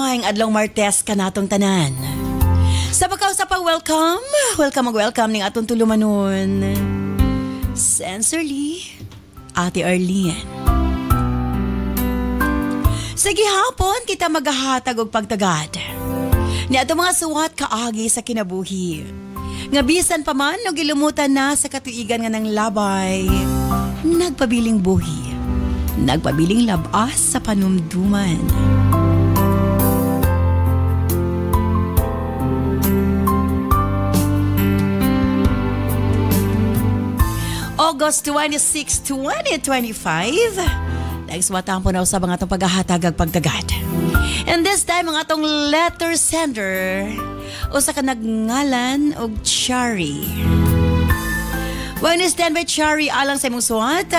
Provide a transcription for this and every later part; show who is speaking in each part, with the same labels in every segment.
Speaker 1: Maayong adlaw Martes kanatong tanan. Sa welcome ning atong tulumanon. Sincerely, Ate Arlene. Sa gihapon kita maghahatag og pagtagad ni ato mga suwat kaagi sa kinabuhi. Nga bisan pa man no gilumutan na sa katuigan nga ng labay, nagpabiling buhi, nagpabiling labas sa panumduman. August 26, 2025. Nagswatan po na sa mga itong paghahatag at pagtagad. And this time, ang atong letter sender o sa kanagngalan og Chari. When you stand by Chari alang sa imong suwat,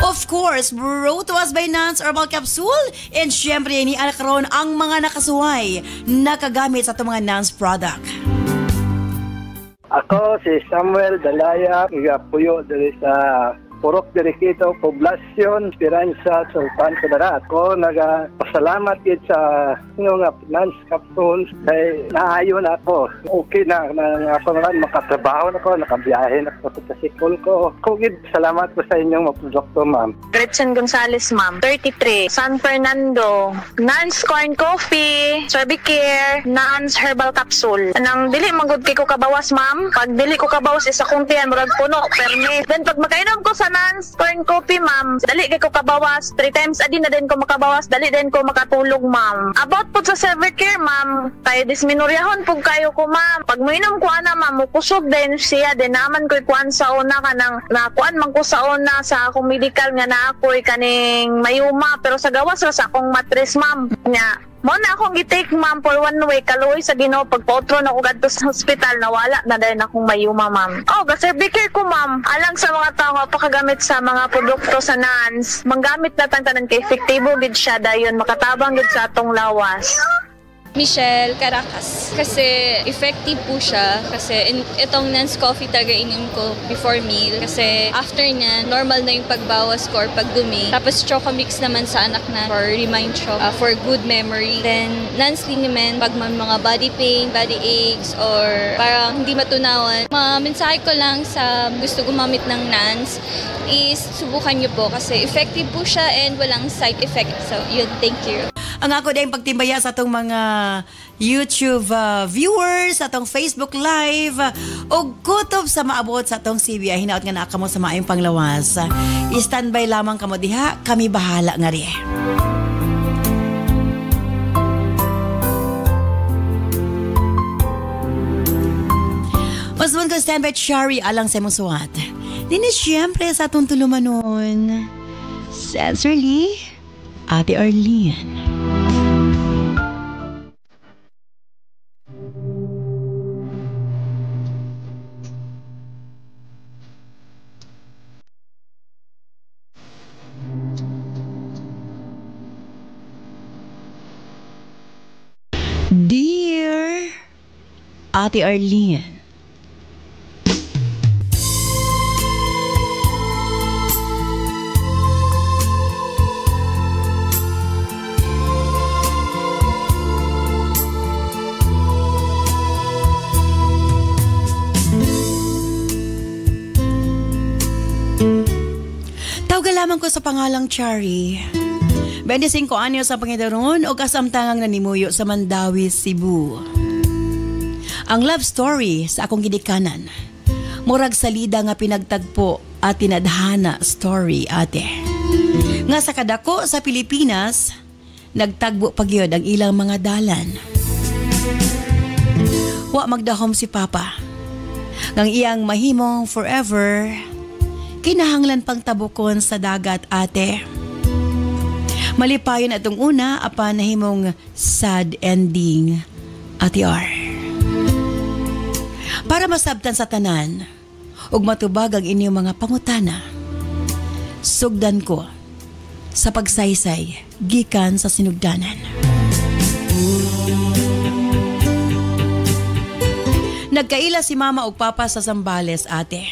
Speaker 1: of course, brought to us by Nance Herbal Capsule. And syempre, ni alakaron ang mga nakasuway nakagamit sa itong mga Nance product.
Speaker 2: Ako si Samuel Dalaya, puyo dari sa Purok Dirikito, Poblacion, Esperanza, Sultan Kudarat. Ako nagpasalamat yun sa nga Nance Capsules kay naayon ako. Okay na ako naman makatrabaho na ako, nakabiyahe na ako sa sikol ko. Kugid, salamat po sa inyong mga produkto, ma'am.
Speaker 3: Gretchen Gonzalez, ma'am, 33, San Fernando, Nance Corn Coffee, Sorbicare, Nance Herbal Capsule. Anang dili magud kay ko kabawas, ma'am. Pag dili ko kabawas isa kong tiyan, murag puno, permit. Then pag makainom ko sa Nance Corn Coffee, ma'am, dali kay ko kabawas. 3 times a day na din ko makabawas, dali din ko makatulog, ma'am. About po sa Sorbicare, ma'am, kay disminuryahon po kayo ko, ma'am. Pag moinom ko ana, ma'am, mukusog din siya, din naman ko'y kuan sa una kanang nakuan man ko sa una sa akong medical nga na ako'y kaning mayuma, pero sa gawas sa akong matres, ma'am, nya mo na akong gitake, ma'am, for 1 week. Kaluoy sa Ginoo, pagpautro na ako gadto sa hospital, nawala na din akong mayuma, ma'am. Oh, Sorbicare ko, ma'am. Alang sa mga tao nga pakagamit sa mga produkto sa Nance, manggamit na tanan kay efektibo gid siya dayon makatabang gid sa atong lawas.
Speaker 4: Michelle Caracas. Kasi effective po siya. Kasi itong Nance coffee talaga inom ko before meal. Kasi after niya, normal na yung pagbawas ko or pagdumi. Tapos Chocomix naman sa anak na for remind shock, for good memory. Then Nance liniment, pag may mga body pain, body aches, or parang hindi matunawan. Mensahe ko lang sa gusto gumamit ng Nance is subukan niyo po kasi effective po siya and walang side effect. So yun, thank you.
Speaker 1: Ang ako din pagtimbaya sa atong mga YouTube viewers, sa atong Facebook Live, o kutob sa maabot sa atong CBI, hinaot nga naa kamo sa maayong panglawas. I-standby lamang kamo diha, kami bahala nga rin. Masman ko standby Chari alang sa imong suwat. Dinis siyempre sa atong tulumanon. Sincerely, Ate Arlene. Dear Ate Arlene, tawag lamang ko sa pangalang Chari. 25 anyos sa Panginoon o kasamtangang nanimuyo sa Mandawi, Cebu. Ang love story sa akong gidikanan, murag salida nga pinagtagpo at tinadhana story, ate. Nga sa kadako sa Pilipinas, nagtagbo pagyod ang ilang mga dalan. Wa magdahom si Papa, ngang iyang mahimong forever, kinahanglan pang tabukon sa dagat, ate. Malipayon atong una apan nahimong sad ending, Ate R. Para masabtan sa tanan ug matubag ang inyong mga pangutana, sugdan ko sa pagsaysay gikan sa sinugdanan. Nagkaila si Mama ug Papa sa Zambales, ate.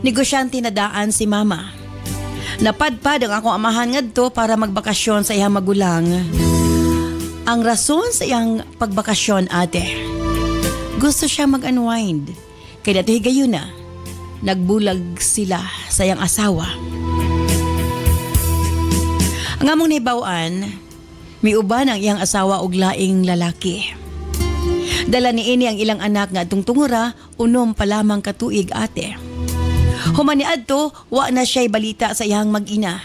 Speaker 1: Negosyante na daan si Mama. Napadpad ang akong amahan ngadto para magbakasyon sa iyang magulang. Ang rason sa iyang pagbakasyon, ate, gusto siya mag-unwind. Kaya dati gayon na, nagbulag sila sa iyang asawa. Ang among naibawan, may uban ang iyang asawa og laing lalaki. Dala ni ini ang ilang anak nga tungtungura, unom pa lamang katuig, ate. Humani adto, wa na siya'y balita sa iyang mag-ina.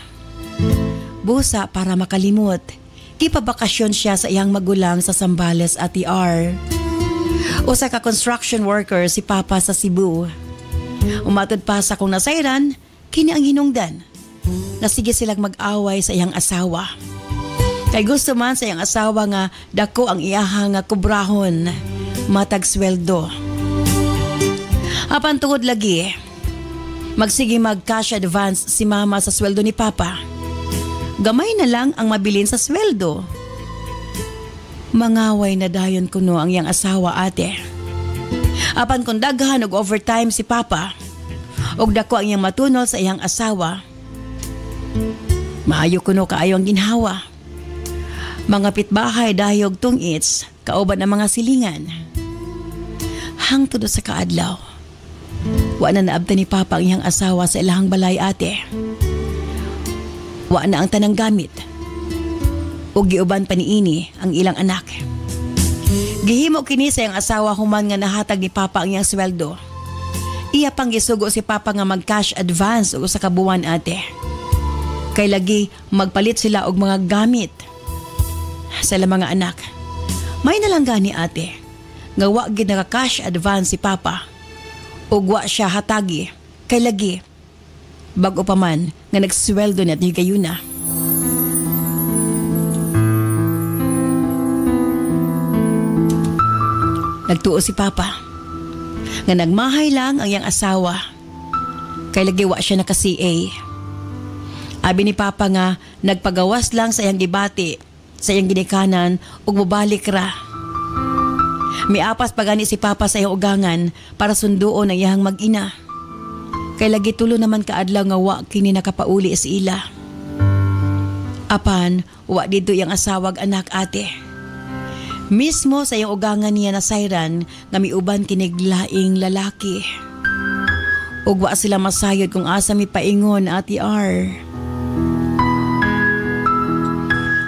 Speaker 1: Busa para makalimot, ipabakasyon siya sa iyang magulang sa Zambales at TR. Usa ka construction worker si Papa sa Cebu. Umatod pa sa kong nasayran, kini ang hinungdan. Nasige silang mag-away sa iyang asawa. Kay gusto man sa iyang asawa nga dako ang iyahang kubrahon, matag sweldo. Apan tungod lagi, magsige mag-cash advance si mama sa sweldo ni Papa. Gamay na lang ang mabilin sa sweldo. Mangaway na dayon kuno ang iyang asawa, ate. Apan kung daghan og overtime si Papa, og dako ang iyang matunol sa iyang asawa, maayo kuno kaayo ang ginhawa. Mga pitbahay dayog tungits, kauban ang mga silingan. Hangtod sa kaadlaw, wa na naabta ni Papa ang iyang asawa sa ilahang balay, ate. Wa na ang tanang gamit. O giuban pa niini ang ilang anak. Gihimo kini sa iyang asawa human nga nahatag ni Papa ang iyang sweldo. Iya pang gisugo si Papa nga mag-cash advance o sa kabuwan, ate. Kay lagi magpalit sila og mga gamit sa mga anak. May nalang gani, ate, nga wa gid naka-cash advance si Papa ug wa siya hatagi kay lagi bag-o pa man nga nagsweldo na ni gayuna. Nagtuo si Papa nga nagmahay lang ang iyang asawa kay lagi wa siya naka-CA. Abi ni Papa nga nagpagawas lang sa iyang gibati sa iyang ginikanan ug mobalik ra. Miapas pa gani si Papa sa iyang ugangan para sunduon ang iyang mag-ina. Kay lagi tulo naman kaadlaw nga wa kini nakapauli sa ila. Apan wa dito iyang asawag anak, ate. Mismo sa iyang ugangan niya na sayran nga miuban kiniglaing lalaki. Ug wa sila masayod kung asa mi paingon, Ate R.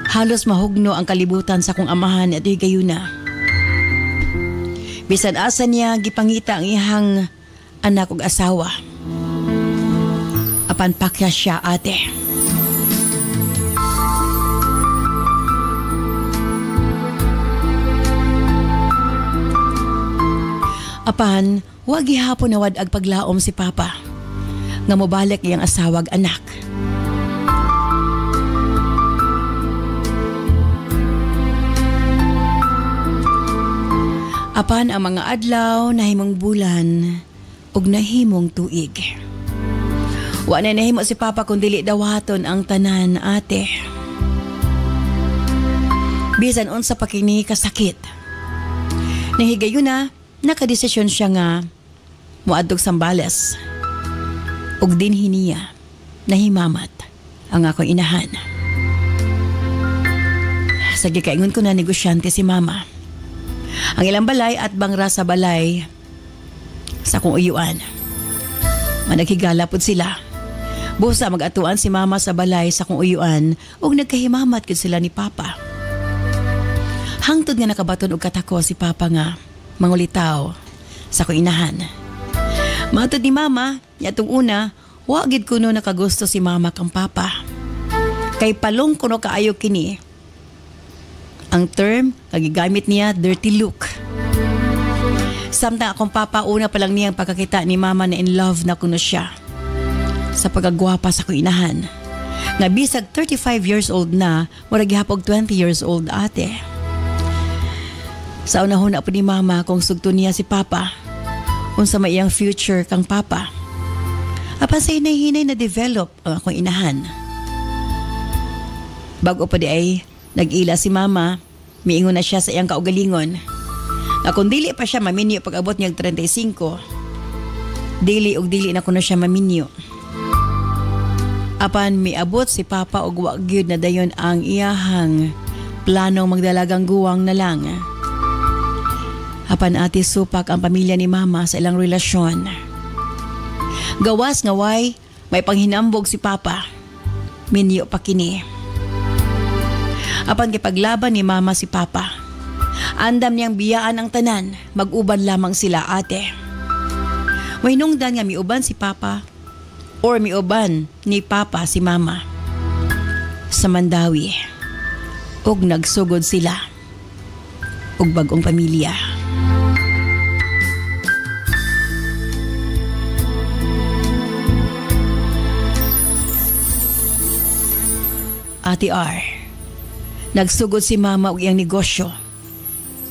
Speaker 1: Halos mahugno ang kalibutan sa kong amahan at gayuna. Bisan asa niya gipangita ang ihang anak ug asawa. Apan pakya siya, ate. Apan wa gihapon nawad ag paglaom si Papa nga mobalik iyang asawag anak. Apan ang mga adlaw nahimong bulan ug nahimong tuig. Wa na nahimo si Papa kung dili dawaton ang tanan, ate. Bisan unsa pa kini kasakit. Nahigayon na, nakadesisyon siya nga moadtog Zambales. Ug dinhi niya nahimamat ang akong inahan. Sa gikaingon ko na negosyante si Mama. Ang ilang balay at bangra sa balay sa kong uyuan. Managhigala pud sila. Busa mag-atuan si Mama sa balay sa kong uyuan ug nagkahimamat gid sila ni Papa. Hangtod nga nakabaton og katako si Papa nga mangulitaw sa kong inahan. Matod ni Mama, yatong una, wa gid kuno nakagusto si Mama kang Papa. Kay palong kuno kaayo kini. Ang term, kagigamit niya, dirty look. Samtang akong Papa, una pa lang niyang pagkakita ni Mama na in love na kuno siya. Sa pagkagwapa sa kuinahan. Nga bisag 35 years old na, murag gihapog 20 years old, ate. Sa unahon na po ni Mama kung sugto niya si Papa, unsa may iyang future kang Papa. Apan sa hinay-hinay na develop ang akong inahan. Bago pa di ay, nag-ila si Mama, miingon na siya sa iyang kaugalingon. Na kung dili pa siya maminyo pag abot niyang 35, dili og dili na kuno siya maminyo. Apan miabot si Papa og wa gyud na dayon ang iyahang Planong magdalagang guwang na lang. Apan ati supak ang pamilya ni mama sa ilang relasyon. Gawas nga way, may panghinambog si papa. Minyo pa kini. Apan kipaglaban ni mama si papa. Andam niyang biyaan ang tanan, mag-uban lamang sila ate. May nungdan nga miuban si papa or miuban ni papa si mama. Sa Mandawi, ug nagsugod sila ug bagong pamilya. Ate R, nagsugod si mama og iyang negosyo.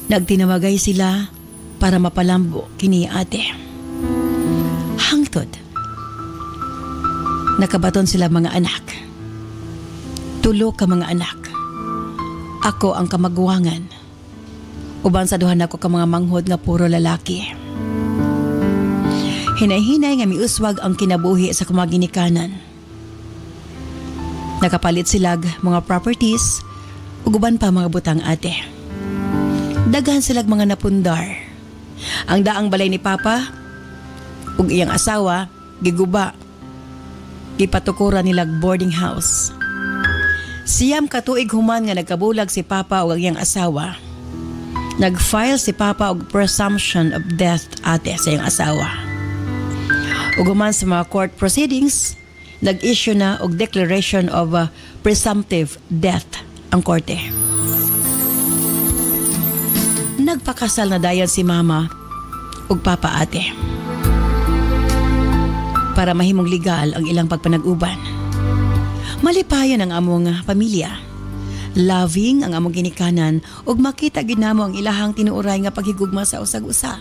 Speaker 1: Nagtinamagay sila para mapalambo kini ate. Hangtod, nakabaton sila mga anak. Tulo ka mga anak. Ako ang kamagwangan. Uban sa duhan ako ka mga manghod nga puro lalaki. Hinay-hinay nga miuswag ang kinabuhi sa kumaginikanan. Nakapalit silag mga properties ug uban pa mga butang ate. Daghan silag mga napundar. Ang daang balay ni papa ug iyang asawa giguba. Gipatukuran nilag boarding house. Siyam katuig human nga nagkabulag si papa ug iyang asawa. Nag-file si papa og presumption of death ate sa iyang asawa. Ug human sa mga court proceedings, nag-issue na og declaration of presumptive death ang korte. Nagpakasal na dayon si mama ug papa ate para mahimong legal ang ilang pagpanag-uban. Malipayon ang among pamilya. Loving ang among ginikanan ug makita ginamo ang ilahang tinuoray nga paghigugma sa usag-usa.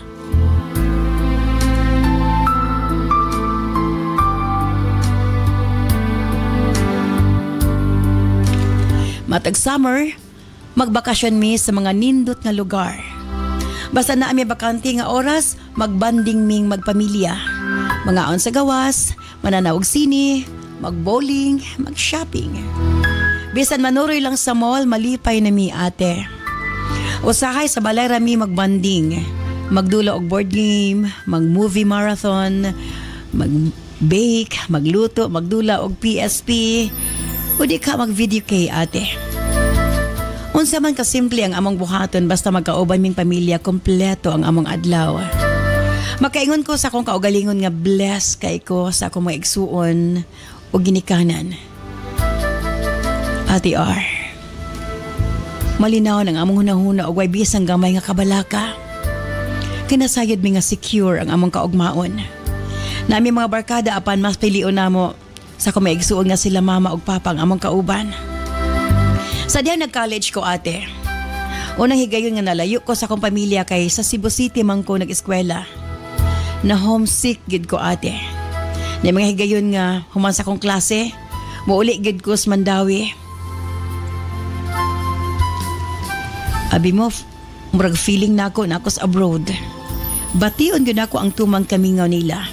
Speaker 1: Matag summer, magbakasyon mi sa mga nindot nga lugar. Basta na ami bakante nga oras, magbanding ming magpamilya. Mangaon sa gawas, mananaog sini, mag-bowling, mag-shopping. Bisan manuroy lang sa mall, malipay na mi ate. Usahay sa balay rami magbanding. Magdula og board game, mag-movie marathon, mag-bake, magluto, magdula og PSP. O di ka mag-video kay ate. Unsa man kasimple ang among buhaton basta magkauban ming pamilya, kompleto ang among adlaw. Makaingon ko sa akong kaugalingon nga bless kay ko sa akong mga igsuon o ginikanan. Ate R, malinaw ang among hunahuna o way bisang gamay nga kabalaka. Kinasayod mi nga secure ang among kaugmaon. Nami mga barkada apan mas pilion namo sa akong mga igsuon nga sila mama ug papa ang among kauban. Sa diyan nag-college ko ate. Unang higayon nga nalayo ko sa akong pamilya kay sa Cebu City man ko nag-eskwela. Na homesick gid ko ate. Na mga higayon nga human sa akong klase, muuli gid ko sa Mandawi. Abi mo, murag feeling na ako sa abroad. Bation gyud ako ang tumang kamingaw nila.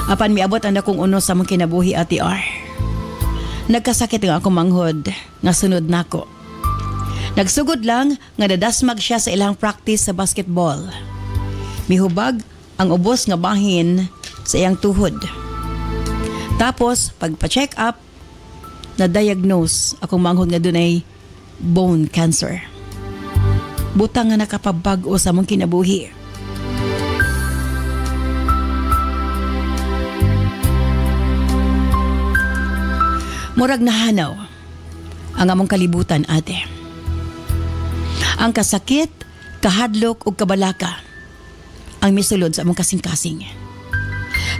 Speaker 1: Apan miabot ang akong uno sa mong kinabuhi ate R. Nagkasakit ang akong manghod nga sunod nako. Nagsugod lang nga nadasmag siya sa ilang practice sa basketball. Mihubag ang ubos nga bahin sa iyang tuhod. Tapos pagpa-check up, na-diagnose akong manghod nga dunay bone cancer. Butang nga nakapabag-o sa mong kinabuhi. Murag nahanaw ang among kalibutan ate. Ang kasakit, kahadlok ug kabalaka ang misulod sa among kasing-kasing.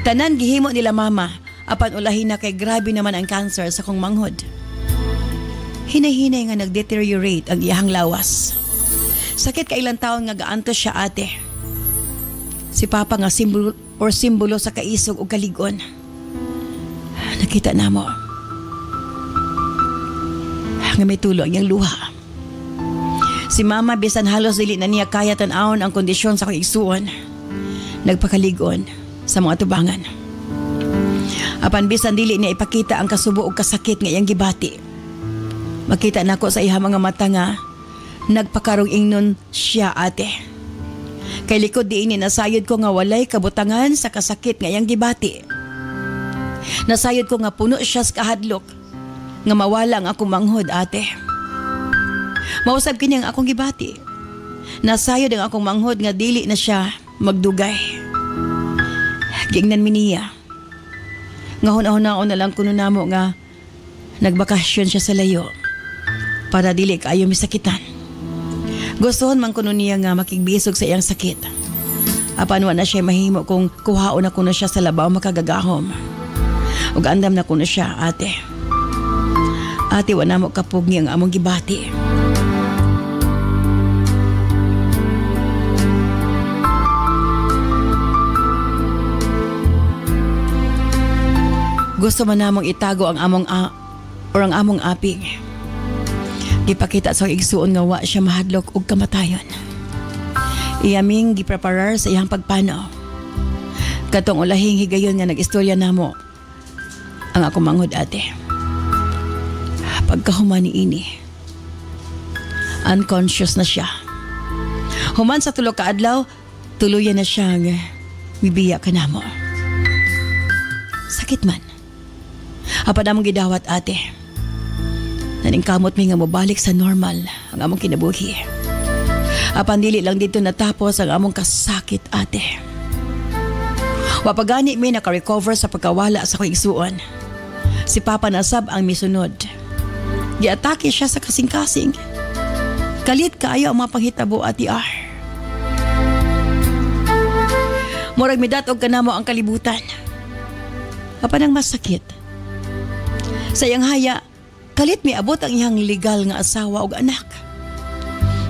Speaker 1: Tanan gihimo nila mama apan ulahin na kay grabe naman ang cancer sa kong manghod. Hinay-hinay nga nag-deteriorate ang iyahang lawas. Sakit ka ilang taon nga gaantos siya ate. Si papa nga simbolo sa kaisog o kaligon. Nakita na mo. Nga may tulo ang iyang luha. Si mama bisan halos dili na niya kaya tan-awon ang kondisyon sa kong igsuon. Nagpakaligon sa mga tubangan. Apan bisan dili niya ipakita ang kasubo o kasakit nga iyang gibati. Makita na ko sa iya mga mata nga nagpakarong ingnon siya ate. Kay likod diini nasayod ko nga walay kabutangan sa kasakit nga iyang gibati. Nasayod ko nga puno siya sa kahadlok nga mawala ang akong manghod ate. Mausab kini ang akong gibati. Nasayod ang akong manghod nga dili na siya magdugay. Gingnan mi niya. Nga hunahon na lang kuno namo nga nagbakasyon siya sa layo para dili kaayo misakitan. Gustuhon man kuno niya nga makigbisog sa iyang sakit. Apan wa na siya mahimo kung kuhaon na kuno siya sa labaw makagagahom. Ug andam na kuno siya ate. Ate wa namo kapugni ang among gibati. Gusto man namong itago ang among aping. Gipakita sa igsuon nga wa siya mahadlok og kamatayon. Iyaming gipreparar sa iyang pagpanaw. Katong ulahing higayon nga nag-istorya namo ang akong manghod ate. Pagkahuman ni ini, unconscious na siya. Human sa tulo ka adlaw, tuluyan na siyang bibiya ka namo. Sakit man. Apan among gidawat ate. Naningkamot mi nga mobalik sa normal ang among kinabuhi. Apan dili lang dito natapos ang among kasakit ate. Wapagani mi naka-recover sa pagkawala sa kaigsuon. Si Papa nasab ang misunod. Giatake siya sa kasing-kasing. Kalit kaayo ang mga panghitabo ati R. Murag midatog ka namo ang kalibutan. Apan ang masakit. Sa iyang haya, kalit mi abot ang iyang legal nga asawa ug anak.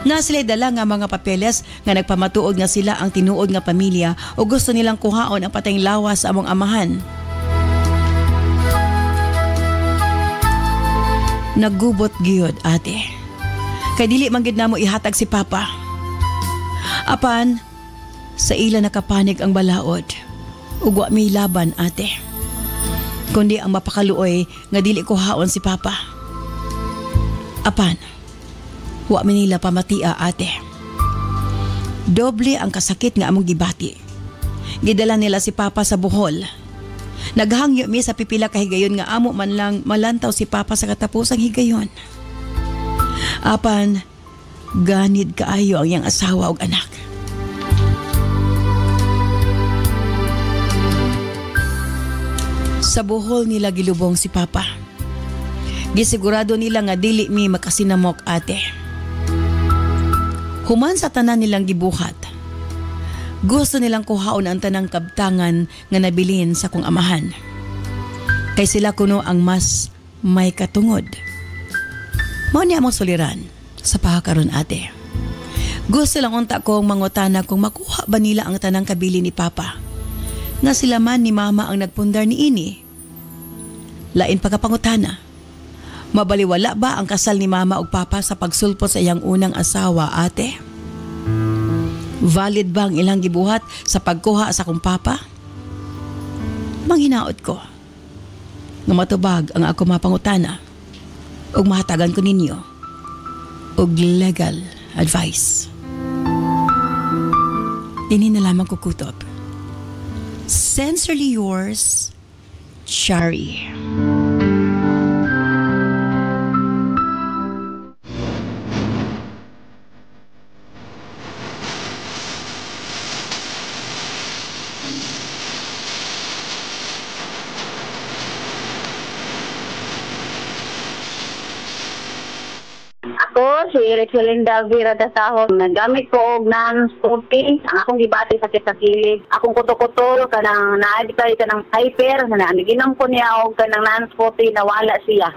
Speaker 1: Nga sila dala nga mga papeles nga nagpamatuod nga sila ang tinuod nga pamilya o gusto nilang kuhaon ang patayng lawas sa among amahan. Naggubot gyud ate. Kay dili man gid namo ihatag si Papa. Apan sa ila nakapanig ang balaod. Ug wa may laban ate. Kundi ang mapakaluoy nga dili ko haon si Papa. Apan, wa mi nila pamatia ate. Doble ang kasakit nga among gibati. Gidala nila si Papa sa Bohol. Naghangyo mi sa pipila ka higayon nga amo man lang malantaw si Papa sa katapusang higayon. Apan, ganid kaayo ang iyang asawa ug anak. Sa Bohol nila gilubong si Papa. Gisigurado nila nga dili mi makasinamok ate. Human sa tanan nilang gibuhat. Gusto nilang kuhaon ang tanang kabtangan nga nabilin sa kong amahan. Kay sila kuno ang mas may katungod. Mao niya among suliran sa pahakaron ate. Gusto lang unta kong mangutana kung makuha ba nila ang tanang kabili ni Papa. Nga sila man ni Mama ang nagpundar ni ini. Lain pagkapangutana. Mabaliwala ba ang kasal ni Mama ug Papa sa pagsulpot sa iyang unang asawa ate? Valid ba ang ilang gibuhat sa pagkuha sa kong Papa? Manghinaot ko. Nga matubag ang ako mapangutana ug mahatagan ko ninyo og legal advice. Dini na lamang kukutob. Sincerely yours, Shari.
Speaker 5: Ako, si Rechelinda Vera Dasahog. Nagamit ko og non-smoking. Ang akong gibati sakit sa kilig. Akong kuto-kuto, kanang na-addict ka ng hyper. Naginom ko niya og kanang non-smoking, nawala siya.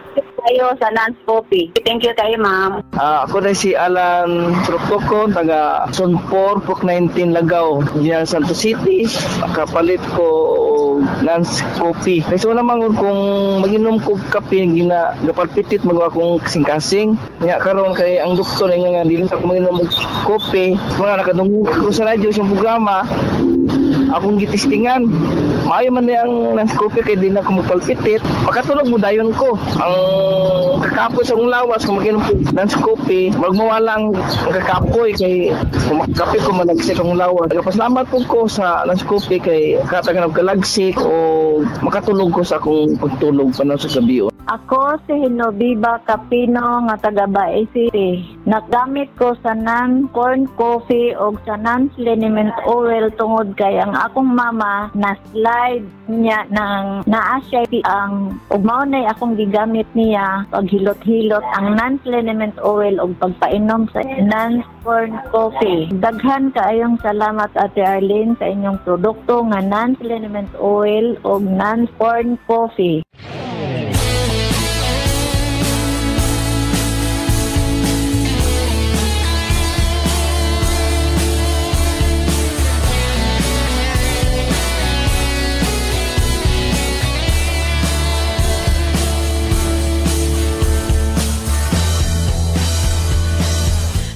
Speaker 5: Kayo sa non-smoking. Thank you kayo, ma'am.
Speaker 2: Ako na si Alan Troctocon, taga Sonpor, Pok 19 Lagaw, diyan Santo City. Kapalit ko non-smoking. Kasi wala naman kung mag-inom ko kape, gapalpitit magawa kong kasing-kasing. Nga karon kay ang doktor nga dili sa kumaginom og kope, mga nakadungog ko sa radyo sa programa. Akong gitistingan maayo man niyang Nanskopi kay di na ko mapalpitit. Makatulog mo dayon ko. Ang kakapoy sa akong lawas kung mag-inom ko Nanskopi, magmawalang ang kakapoy kay kumakapi ko malagsik akong lawas. Pasalamat po ko sa Nanskopi kay katagan ng kalagsik o makatulog ko sa akong pagtulog pa sa gabi.
Speaker 5: Ako si Hinobiba Capino nga taga Bae City. Nagamit ko sa Nan corn coffee o sa Nan liniment oil tungod kay ang akong mama na slide niya ng naa siya ang ugmao na akong gigamit niya paghilot-hilot ang Nan liniment oil o pagpainom sa Nan corn coffee. Daghan kaayong salamat Ate Arlene sa inyong produkto nga Nan liniment oil o Nan corn coffee.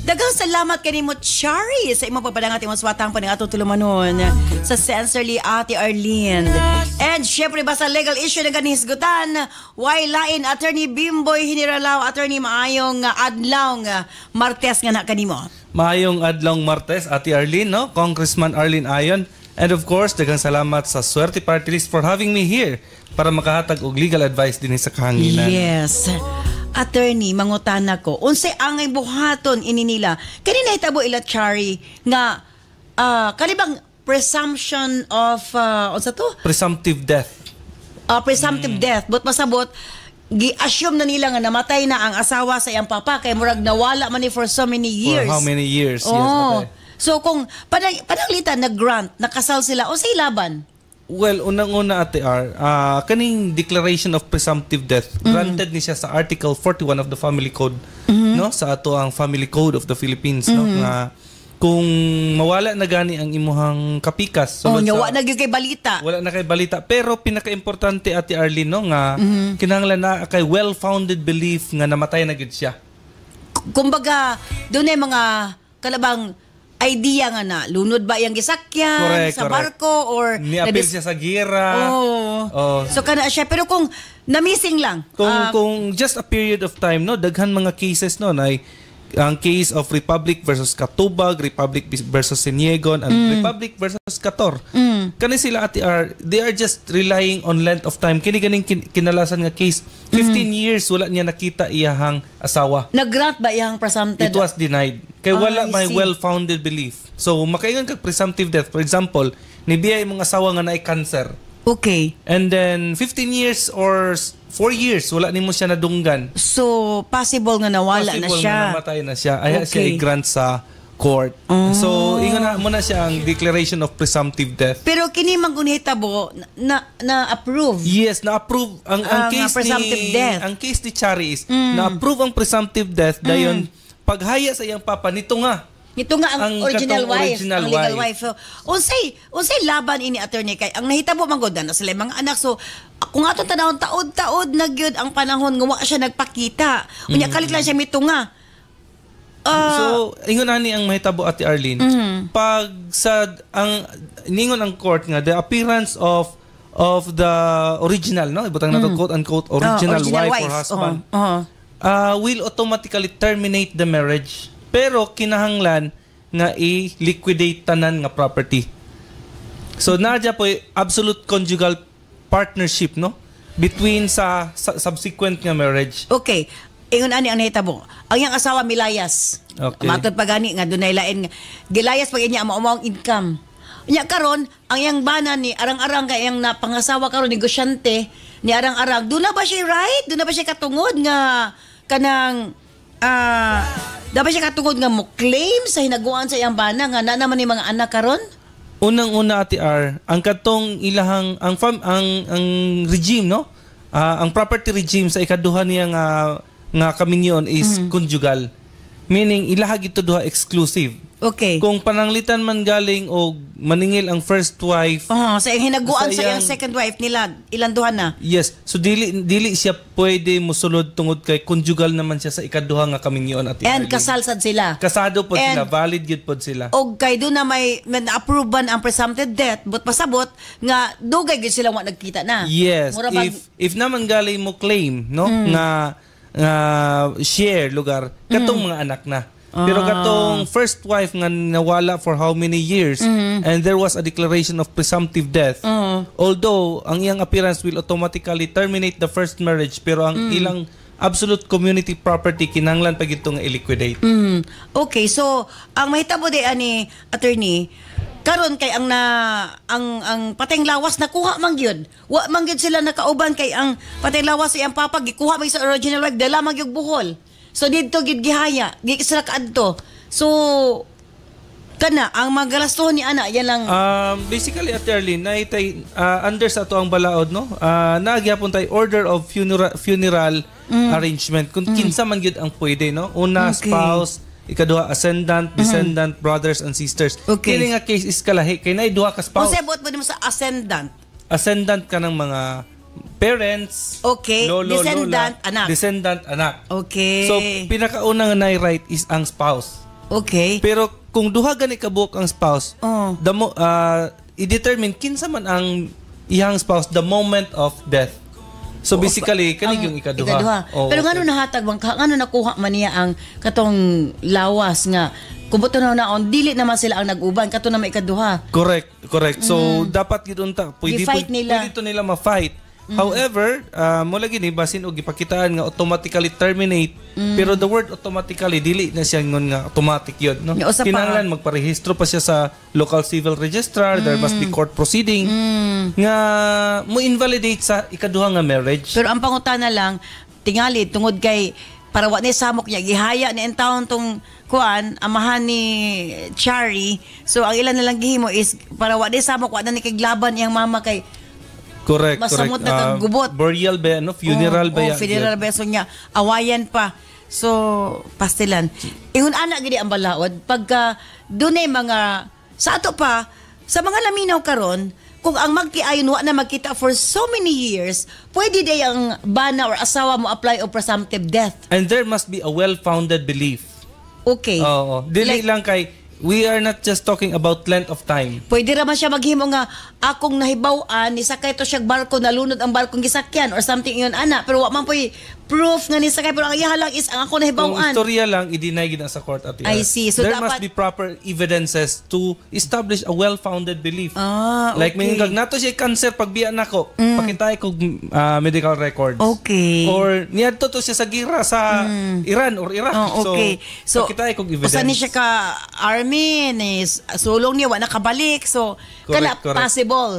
Speaker 1: Daghang salamat kanimo Chari sa imong pagpadang ating maswatang pa ng atong tulumanon sa Sensorly Ate Arlene. And syempre ba sa legal issue na ganihisgutan, why lain Attorney Bimboy Hiniralaw, Attorney maayong adlaw Martes nga na kanimo.
Speaker 6: Maayong adlaw Martes Ate Arlene, no? Congressman Arlene Ayon. And of course, daghang salamat sa Swerte Party List for having me here para makahatag og legal advice din sa kahanginan.
Speaker 1: Yes. Attorney, mangutana ko, unsay angay buhaton ini nila? Kanina hitabo ila Chari nga kanibang presumption of unsa to?
Speaker 6: Presumptive death.
Speaker 1: Presumptive death. But pasabot gi-assume na nila nga namatay na ang asawa sa iyang papa kay murag nawala man ni for so many years.
Speaker 6: For how many years?
Speaker 1: Oh.
Speaker 6: Yes, matay.
Speaker 1: So kung pananglitan na grant, nakasal sila, unsay laban?
Speaker 6: Well, unang-una Ate R, kaning declaration of presumptive death, granted ni siya sa Article 41 of the Family Code, no? Sa ato ang Family Code of the Philippines, no? Nga kung mawala na gani ang imuhang kapikas,
Speaker 1: So nyawa na gyud kay balita.
Speaker 6: Wala na kay balita, pero pinaka-importante Ate Arlene, no, nga kinahanglan na kay well-founded belief nga namatay na gyud siya.
Speaker 1: Kumbaga, doon ay mga kalabang idea nga na lunod ba iyang gisakyan sa barko or
Speaker 6: ni-appeal siya sa gira.
Speaker 1: Oh. So kana siya pero kung na-missing lang.
Speaker 6: Kung just a period of time, no, daghan mga cases no na ang case of Republic versus Catubag, Republic versus Seniegon, and Republic versus Cator. Kani sila Ate R, they are just relying on length of time. Kini ganing kinalasan nga case, 15 years wala niya nakita iyahang asawa.
Speaker 1: Nag-grant ba iyang presumptive?
Speaker 6: It was denied. Kay wala may
Speaker 1: I see.
Speaker 6: well-founded belief. So makaingon kag presumptive death. For example, nibiya imong asawa nga naay cancer.
Speaker 1: Okay.
Speaker 6: And then 15 years or 4 years wala nimo siya nadunggan.
Speaker 1: So possible nga nawala na
Speaker 6: Possible
Speaker 1: siya.
Speaker 6: na namatay na siya. Ay siya
Speaker 1: Okay.
Speaker 6: i-grant sa court. So ingon na muna siya ang declaration of presumptive death.
Speaker 1: Pero kini man kun hitabo na-approve.
Speaker 6: Yes, na-approve ang case
Speaker 1: presumptive
Speaker 6: ni
Speaker 1: death.
Speaker 6: ang case ni Chari is na-approve ang presumptive death dayon paghaya sa iyang papa nito nga.
Speaker 1: Ito nga ang original
Speaker 6: katong
Speaker 1: wife,
Speaker 6: original
Speaker 1: ang legal wife. So, unsay laban ini attorney kay ang nahitabo man gud na sila mga anak. So kung atong tanawon taod-taod na gyud ang panahon nga wa siya nagpakita. Unya kalit lang siya mitunga.
Speaker 6: So ingon ani ang mahitabo Ate Arlene, pag sa ang ningon ang court nga the appearance of the original, no, ibutang nato quote unquote original wife or husband will automatically terminate the marriage. Pero kinahanglan nga i-liquidate tanan nga property. So nadya po absolute conjugal partnership, no, between sa subsequent nga marriage.
Speaker 1: Okay. Ingon ani ang nahitabo. Ang iyang asawa milayas.
Speaker 6: Okay.
Speaker 1: Matod pa gani nga dunay lain nga gilayas pag inya ang income. Nya karon ang iyang bana ni arang-arang kay iyang napangasawa karon negosyante ni arang-arang. Duna ba siya right? Duna ba siya katungod nga kanang dapat siya katungod nga mo claim sa hinaguan sa iyang bana nga na naman ni mga anak karon?
Speaker 6: Unang-una Ate R, ang katong ilahang ang regime, no? Ang property regime sa ikaduha niya nga kaminyon is conjugal. Meaning ilahag ito duha exclusive.
Speaker 1: Okay.
Speaker 6: Kung pananglitan man galing o maningil ang first wife,
Speaker 1: Sa iyang hinaguan sa iyang
Speaker 6: iyang-
Speaker 1: second wife nila, ilan duha na?
Speaker 6: yes. So dili siya pwede musulod tungod kay conjugal naman siya sa ikaduha nga kamingion at
Speaker 1: And kasal sad sila.
Speaker 6: Kasado po
Speaker 1: And-
Speaker 6: sila, valid gyud po sila.
Speaker 1: Og kay doon na may na-approvean ang presumptive death, but pasabot nga dugay gyud sila wa nagkita na.
Speaker 6: Yes,
Speaker 1: Mura bang-
Speaker 6: if naman galing mo claim no nga share lugar katong mga anak na. Pero katong first wife nga nawala for how many years and there was a declaration of presumptive death. Although ang iyang appearance will automatically terminate the first marriage pero ang ilang absolute community property kinahanglan pa gid nga i-liquidate.
Speaker 1: Okay, so ang mahitabo di ani attorney karon kay ang patayng lawas nakuha man gyud. Wa man gyud sila nakauban kay ang patayng lawas sa iyang papa gikuha man sa original wife dala man gyud buhol. So dito gid gihaya, di sila kaadto. So kana ang magalastuhon ni ana yan lang.
Speaker 6: Basically at Erlin under sa ato ang balaod no. Nagyapon tay order of funeral arrangement kung kinsa man gyud ang pwede no. Una spouse, ikaduha ascendant, descendant, brothers and sisters.
Speaker 1: Okay.
Speaker 6: Kini nga case is kalahi kay nay duha ka spouse.
Speaker 1: Kung sabot mo sa ascendant.
Speaker 6: Ascendant ka ng mga parents,
Speaker 1: Okay,
Speaker 6: lolo,
Speaker 1: descendant,
Speaker 6: lola,
Speaker 1: anak.
Speaker 6: descendant, anak.
Speaker 1: Okay.
Speaker 6: So, pinakauna nga na right is ang spouse.
Speaker 1: Okay.
Speaker 6: Pero kung duha gani kabuok ang spouse, i-determine kinsa man ang iyang spouse the moment of death. So basically, kani yung ikaduha.
Speaker 1: Pero ngano nahatag bang ngano nakuha man niya ang katong lawas nga kubuto na naon dili naman sila ang nag-uban kato na may ikaduha.
Speaker 6: Correct. So dapat gid unta pwede to nila ma-fight. However, mula gini basin og gipakitaan nga automatically terminate pero the word automatically dili na siya ngon nga automatic yun no. Kinahanglan magparehistro pa siya sa local civil registrar, there must be court proceeding nga mo invalidate sa ikaduha nga marriage.
Speaker 1: Pero ang pangutana lang tingali tungod kay para wa ni samok niya gihaya ni entawon tong kuan amahan ni Chari. So ang ilan na lang gihimo is para wa ni samok wa na ni kaglaban iyang mama kay
Speaker 6: Correct.
Speaker 1: Masamot na kagubot.
Speaker 6: Burial ba, no? Funeral ba yan?
Speaker 1: Funeral ba. So niya, awayan pa. So, pastilan. Ingon anak gini ang balaod, pagka doon ay mga, sa ato pa, sa mga laminaw karon kung ang magkiayon wa na magkita for so many years, pwede day ang bana or asawa mo apply o presumptive death.
Speaker 6: And there must be a well-founded belief.
Speaker 1: Okay.
Speaker 6: Oo. Dili lang kay, we are not just talking about length of time.
Speaker 1: Pwede raman siya maghimo nga akong nahibaw-an ni sakay to siya barko nalunod ang barkong gisakyan or something yun ana pero wa man poy proof nga ni sakay pero ang iya lang is ang ako nahibaw-an.
Speaker 6: Kung istorya lang i-deny gid sa court at
Speaker 1: I see. So
Speaker 6: there
Speaker 1: dapat
Speaker 6: must be proper evidences to establish a well-founded belief.
Speaker 1: Okay.
Speaker 6: Like may nato siya cancer pagbiya nako, pakitay kog medical records.
Speaker 1: Okay.
Speaker 6: Or niadto to siya sa gira sa Iran or Iraq.
Speaker 1: Okay. So
Speaker 6: pakitay kog evidence.
Speaker 1: Usa ni siya ka army ni sulong niya wa nakabalik. So
Speaker 6: Correct.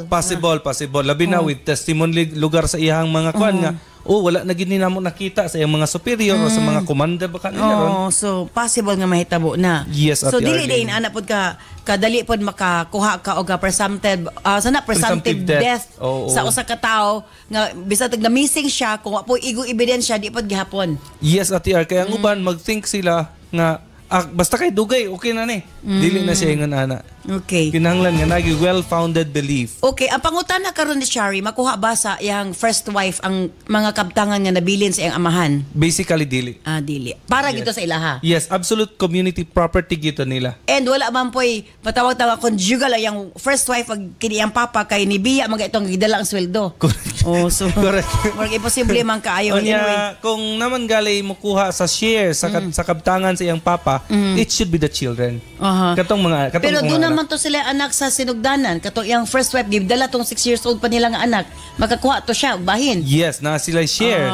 Speaker 6: Possible. Labi na with testimony lugar sa iyang mga kuan nga wala na gid namo nakita sa iyang mga superior o sa mga commander baka nila ron.
Speaker 1: So possible nga mahitabo na.
Speaker 6: Yes,
Speaker 1: so
Speaker 6: Ate
Speaker 1: dili
Speaker 6: Arlene.
Speaker 1: din ana pod ka kadali pod makakuha ka og presumptive presumptive death sa usa ka tawo nga bisag na missing siya kung wa po igong ebidensya di pod gihapon.
Speaker 6: Yes, Ate Ar, kaya ang uban mag-think sila nga basta kay dugay okay na ni. Dili na siya ingon ana.
Speaker 1: Okay.
Speaker 6: Kinahanglan nga nagi well-founded belief.
Speaker 1: Okay, ang pangutana karon ni Shari, makuha ba sa iyang first wife ang mga kabtangan nga nabilin sa iyang amahan?
Speaker 6: Basically dili.
Speaker 1: Dili. Para gito sa ilaha.
Speaker 6: Yes, absolute community property gito nila.
Speaker 1: And wala man po'y patawag-tawag conjugal ay yung first wife pag kini ang papa kay nibiya mga itong gidala ang sweldo.
Speaker 6: Correct.
Speaker 1: So
Speaker 6: Correct.
Speaker 1: Marag imposible man kaayo.
Speaker 6: Unya, kung naman gali mo kuha sa share sa kabtangan sa iyang papa, it should be the children. Katong mga
Speaker 1: Pero doon
Speaker 6: anak.
Speaker 1: naman to sila anak sa sinugdanan. Katong iyang first wife, gibdala tong 6 years old pa nila nga anak. Makakuha to siya, bahin.
Speaker 6: Yes, na sila share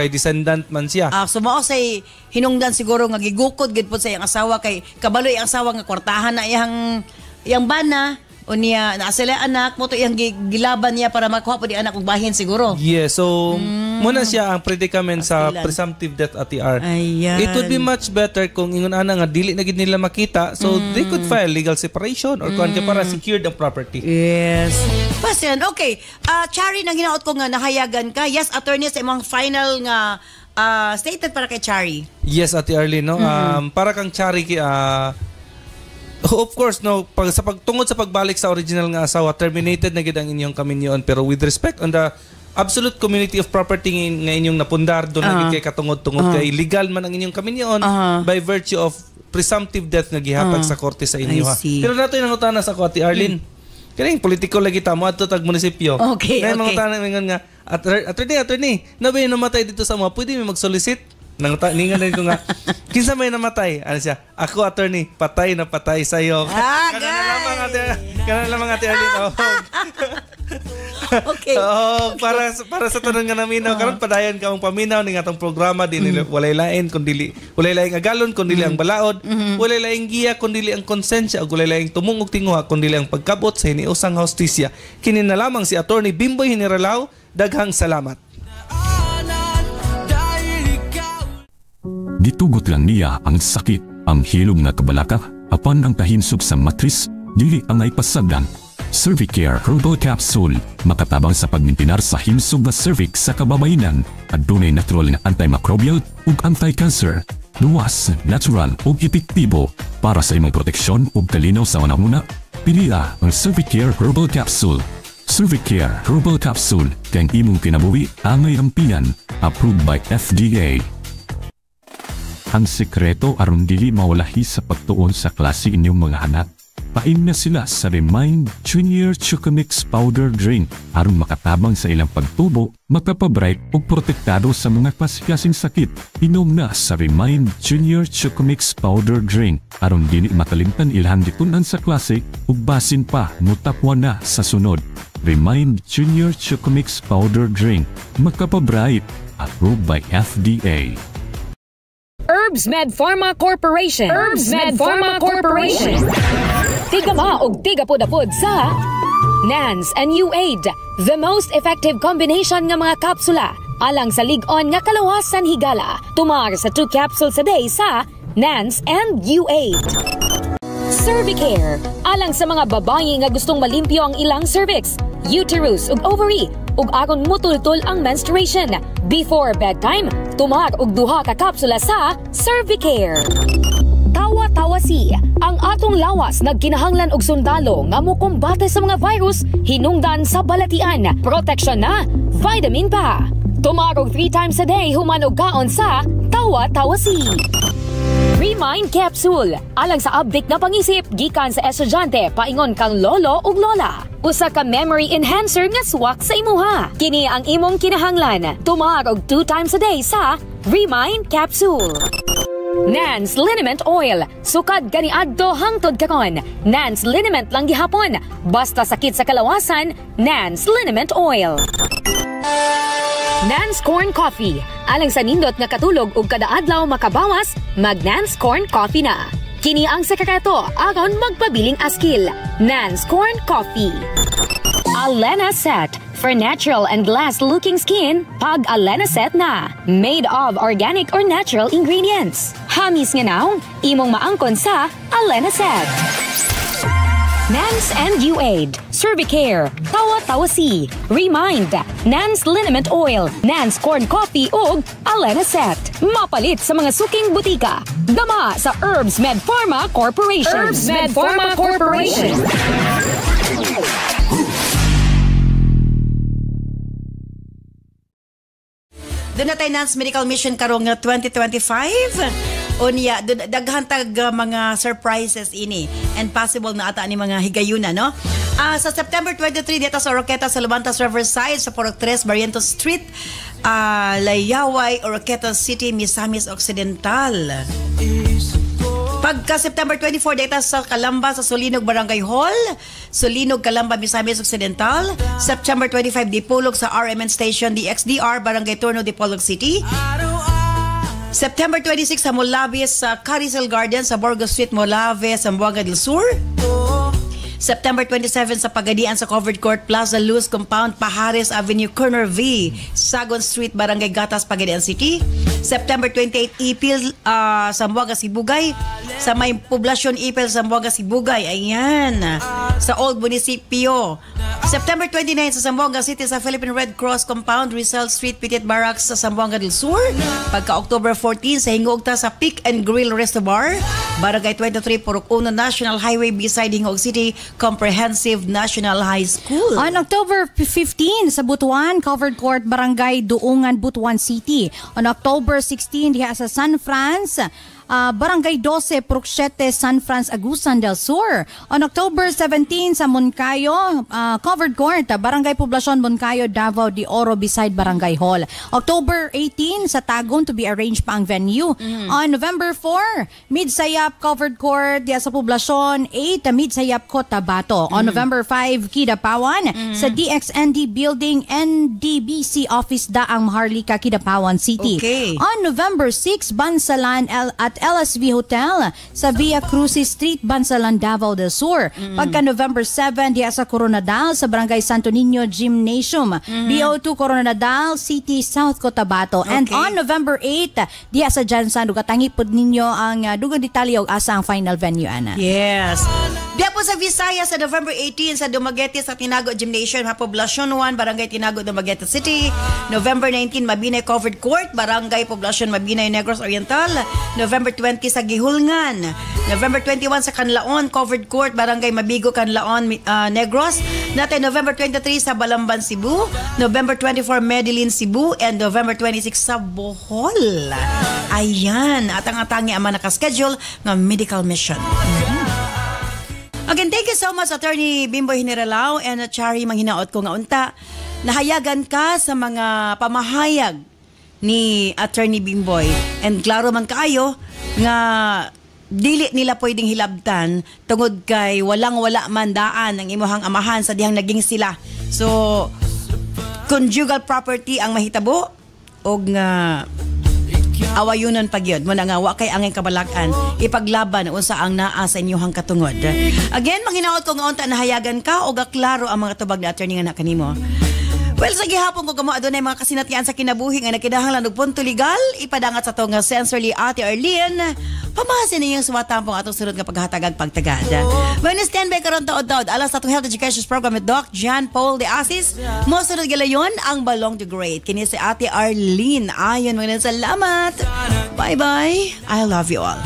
Speaker 6: kay descendant man siya.
Speaker 1: So mao say hinungdan siguro nga gigukod gid pod sa iyang asawa kay kabalo iyang asawa nga kwartahan na iyang bana o niya na sila anak mo to iyang gilaban niya para makuha pod anak og bahin siguro.
Speaker 6: Yes, so muna siya ang predicament sa presumptive death at TR.
Speaker 1: Ayan.
Speaker 6: It would be much better kung ingon ana nga dili na gid nila makita so they could file legal separation or kuan para secure the property.
Speaker 1: Yes. Pasyan, okay. Chari, nang hinaot ko nga nahayagan ka. Yes, attorney, sa imong final nga statement para kay Chari.
Speaker 6: Yes, Ate Arlene, no? Para kang Chari Of course, no. Tungod sa pagbalik sa original nga asawa, terminated na gid ang inyong kaminyoon. Pero with respect on the absolute community of property nga inyong napundar, doon na gid kay katungod-tungod kay legal man ang inyong kaminyoon by virtue of presumptive death nga gihatag sa korte sa inyo. Pero nato yung nangutana sa Ate Arlene. Kaning politiko lagi tamo adto tag munisipyo.
Speaker 1: Okay.
Speaker 6: Nangutana mingon nga attorney, nabi namatay dito sa mga, pwede may mag-solicit? Ningan din ko nga, kinsa may namatay? Ano siya? Ako, attorney, patay na patay sa'yo. Kana lamang Ate Arlene.
Speaker 1: Okay.
Speaker 6: Para sa tanong nga naminaw, karon padayon ka ang paminaw ning atong programa, di nila walay lain kundi walay laing agalon kundi ang balaod, walay laing giya kundi ang konsensya, ug walay laing tumong ug tinguha kundi ang pagkabot sa hiniusang hustisya. Kini na lamang si Attorney Bimboy Generalao. Daghang salamat.
Speaker 7: Gitugot lang niya ang sakit, ang hilom na kabalaka, apan ang kahinsog sa matris, dili ang ay pasagdan. Cervicare Herbal Capsule, makatabang sa pagmintinar sa hinsog na cervix sa kababayenan, at dunay natural na antimicrobial ug anti-cancer. Luwas, natural ug epektibo para sa imong proteksyon ug kalinaw sa una-una. Piliya ang Cervicare Herbal Capsule. Cervicare Herbal Capsule, kang imong kinabuhi angay ampinan, approved by FDA. Ang sekreto aron dili mawalahi sa pagtuon sa klase inyong mga anak. Pain na sila sa Remind Junior Chocomix Powder Drink aron makatabang sa ilang pagtubo, magpapabright ug protektado sa mga klase-klaseng sakit. Inom na sa Remind Junior Chocomix Powder Drink aron dili makalimtan ilhan ditunan sa klase ug basin pa mutapwan na sa sunod. Remind Junior Chocomix Powder Drink, magpapabright, approved by FDA.
Speaker 8: Herbs Med Pharma Corporation. Herbs Med Pharma Corporation. Tigama og tigapod-apod sa NANS and U8, the most effective combination nga mga kapsula alang sa lig-on nga kalawasan higala. Tumar sa 2 capsules a day sa NANS and U8. Cervicare, alang sa mga babae nga gustong malimpyo ang ilang cervix, uterus ug ovary, ug aron mutultol ang menstruation. Before bedtime, tumar og 2 ka kapsula sa Cervicare. Tawa-tawasi, ang atong lawas nagkinahanglan og sundalo nga mokombate sa mga virus hinungdan sa balatian. Protection na, vitamin pa. Tumar og 3 times a day human og kaon sa tawa-tawasi. Remind Capsule, alang sa update na pangisip gikan sa estudyante paingon kang lolo ug lola. Usa ka memory enhancer nga swak sa imuha. Kini ang imong kinahanglan. Tumar og 2 times a day sa Remind Capsule. NANS Liniment Oil, sukad kaniadto hangtod karon. NANS Liniment lang gihapon. Basta sakit sa kalawasan, NANS Liniment Oil. NANS Corn Coffee, alang sa nindot nga katulog ug kada adlaw makabawas, mag NANS Corn Coffee na. Kini ang sekreto aron magpabiling askil. NANS Corn Coffee. Alena Set, for natural and glass-looking skin, pag Alena Set na. Made of organic or natural ingredients. Hamis nga naong, imong maangkon sa Alena Set. NANS and U8, Cervicare, Tawa-Tawasi, Remind, NANS Liniment Oil, NANS Corn Coffee ug Alena Set. Mapalit sa mga suking butika. Dama sa Herbs Med Pharma Corporation. Herbs Med Pharma Corporation.
Speaker 1: Doon na tayo NANS Medical Mission karong 2025. Unya, daghan tag mga surprises ini and possible na ata ni mga higayuna, no? Sa September 23 dito sa Oroqueta sa Lubantas Riverside sa Purok 3 Barrientos Street, Layaway, Oroqueta City, Misamis Occidental. Pagka September 24 dito sa Calamba sa Solinog Barangay Hall, Solinog, Calamba, Misamis Occidental. September 25 Dipolog sa RMN Station DXDR Barangay Turno, Dipolog City. September 26 sa Molave sa Carisel Garden sa Burgos Street, Molave, Zamboanga del Sur. September 27 sa Pagadian sa Covered Court Plaza Luz Compound, Pajares Avenue, Corner V, Sagon Street, Barangay Gatas, Pagadian City. September 28, Ipil, Zamboanga, Sibugay. Sa may poblasyon Ipil, Zamboanga, Sibugay. Ayan. Sa Old Municipio. September 29 sa Zamboanga City sa Philippine Red Cross Compound, Rizal Street, Petit Barracks sa Zamboanga del Sur. Pagka October 14 sa Hingogta sa Pick and Grill Resto Bar, Barangay 23, Purok Uno, National Highway beside Hingog City Comprehensive National High School.
Speaker 9: On October 15 sa Butuan, Covered Court, Barangay Duungan, Butuan City. On October 16 diha sa San Franz, Barangay 12, Purok 7, San Franz, Agusan del Sur. On October 17 sa Moncayo, Covered Court, Barangay Poblacion, Moncayo, Davao de Oro beside Barangay Hall. October 18 sa Tagon, to be arranged pa ang venue. On November 4, Midsayap, Covered Court, diya sa Poblacion. 8, Midsayap, Cotabato. On November 5, Kidapawan, sa DXND Building, NDBC Office Daang Maharlika, Kidapawan City.
Speaker 1: Okay.
Speaker 9: On November 6, Bansalan at LSV Hotel sa Via Crucis Street, Bansalan, Davao del Sur. Pagka November 7, diya sa Coronadal sa Barangay Santo Niño Gymnasium, BO2 Coronadal City, South Cotabato. And on November 8, diya sa Jansan, dugatangi po ninyo ang dugang detalye o asa ang final venue, Ana.
Speaker 1: Yes. Diya po sa Visayas sa November 18 sa Dumaguete sa Tinago Gymnasium, Poblacion 1, Barangay Tinago, Dumaguete City. November 19, Mabinay Covered Court, Barangay Poblacion, Mabinay, Negros Oriental. November 20 sa Gihulngan. November 21 sa Canlaon, Covered Court, Barangay Mabigo, Canlaon, Negros. Natin November 23 sa Balamban, Cebu. November 24, Medellin, Cebu. And November 26 sa Bohol. Ayan. At ang atangi ang nakaschedule ng medical mission. Again, thank you so much, Attorney Bimboy Generalao and Chari Manghinaot ko nga unta. Nahayagan ka sa mga pamahayag ni Attorney Bimboy. And klaro man kaayo nga dili nila pwedeng hilabtan tungod kay walang-wala man daan ang imuhang amahan sa dihang naging sila. So, conjugal property ang mahitabo o nga awayunon pagyod mo na nga wa kay angay kabalakan ipaglaban unsa ang naa sa inyong katungod. Again, manghinaot ko nga unta nahayagan ka o gaklaro ang mga tubag na attorney nga nakanimo. Well, sa gihapon ko kamo adunay mga kasinatian sa kinabuhi nga nakidahanglan og punto legal ipadangat sa to nga sensorly Ate Arlene. Pamahasin ninyong suwatampong atong sunod nga paghatagag pagtagad. When stand by karon taod-taod alas sa atong health education program with Doc John Paul de Asis. Mo sunod galayon ang Balong the Great. Kini si Ate Arlene. Ayon mga salamat. Bye-bye. I love you all.